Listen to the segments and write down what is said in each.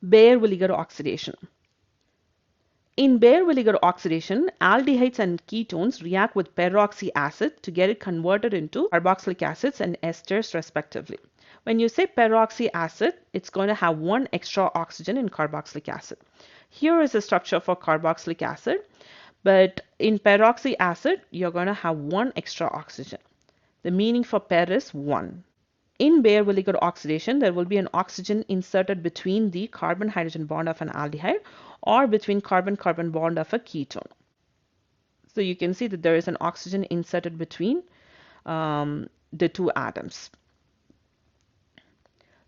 Baeyer-Villiger oxidation. In Baeyer-Villiger oxidation, aldehydes and ketones react with peroxy acid to get it converted into carboxylic acids and esters respectively. When you say peroxy acid, it's going to have one extra oxygen in carboxylic acid. Here is the structure for carboxylic acid, but in peroxy acid, you're going to have one extra oxygen. The meaning for per is 1. In Baeyer-Villiger oxidation, there will be an oxygen inserted between the carbon-hydrogen bond of an aldehyde or between carbon-carbon bond of a ketone. So you can see that there is an oxygen inserted between the two atoms.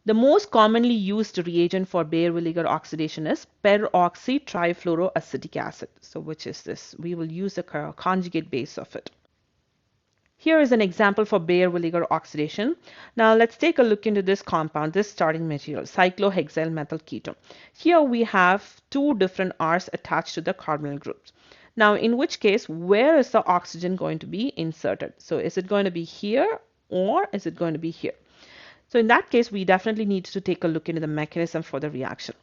The most commonly used reagent for Baeyer-Villiger oxidation is peroxy trifluoroacetic acid. So which is this? We will use the conjugate base of it. Here is an example for Baeyer-Villiger oxidation. Now let's take a look into this compound, this starting material, cyclohexyl methyl ketone. Here we have two different R's attached to the carbonyl groups. Now in which case, where is the oxygen going to be inserted? So is it going to be here or is it going to be here? So in that case, we definitely need to take a look into the mechanism for the reaction.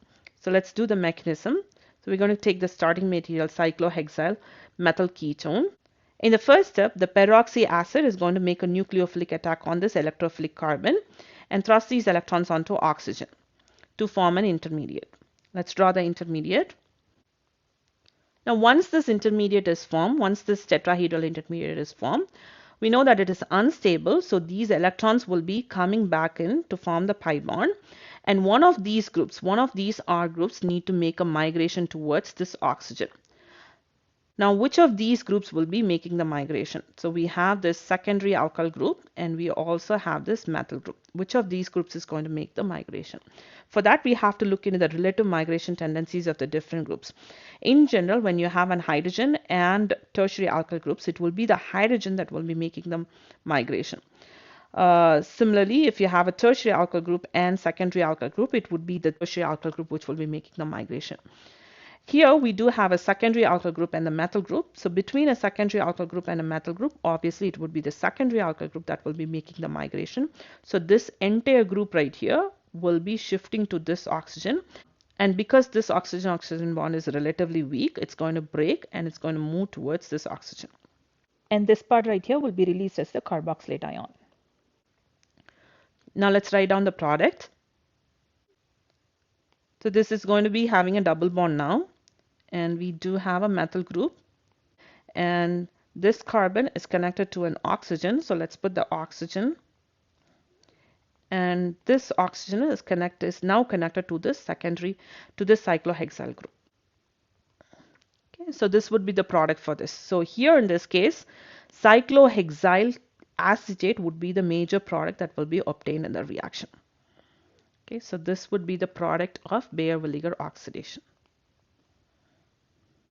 So let's do the mechanism. So we're going to take the starting material, cyclohexyl methyl ketone. In the first step, the peroxy acid is going to make a nucleophilic attack on this electrophilic carbon and thrust these electrons onto oxygen to form an intermediate. Let's draw the intermediate. Now, once this intermediate is formed, once this tetrahedral intermediate is formed, we know that it is unstable, so these electrons will be coming back in to form the pi bond. And one of these groups, one of these R groups, need to make a migration towards this oxygen. Now, which of these groups will be making the migration? So we have this secondary alkyl group and we also have this methyl group. Which of these groups is going to make the migration? For that, we have to look into the relative migration tendencies of the different groups. In general, when you have an hydrogen and tertiary alkyl groups, it will be the hydrogen that will be making the migration. Similarly, if you have a tertiary alkyl group and secondary alkyl group, it would be the tertiary alkyl group which will be making the migration. Here we do have a secondary alkyl group and the methyl group. So between a secondary alkyl group and a methyl group, obviously it would be the secondary alkyl group that will be making the migration. So this entire group right here will be shifting to this oxygen. And because this oxygen-oxygen bond is relatively weak, it's going to break and it's going to move towards this oxygen. And this part right here will be released as the carboxylate ion. Now let's write down the product. So this is going to be having a double bond now. And we do have a methyl group. And this carbon is connected to an oxygen. So let's put the oxygen. And this oxygen is now connected to this cyclohexyl group. Okay, so this would be the product for this. So here in this case, cyclohexyl acetate would be the major product that will be obtained in the reaction. Okay, so this would be the product of Baeyer-Villiger oxidation.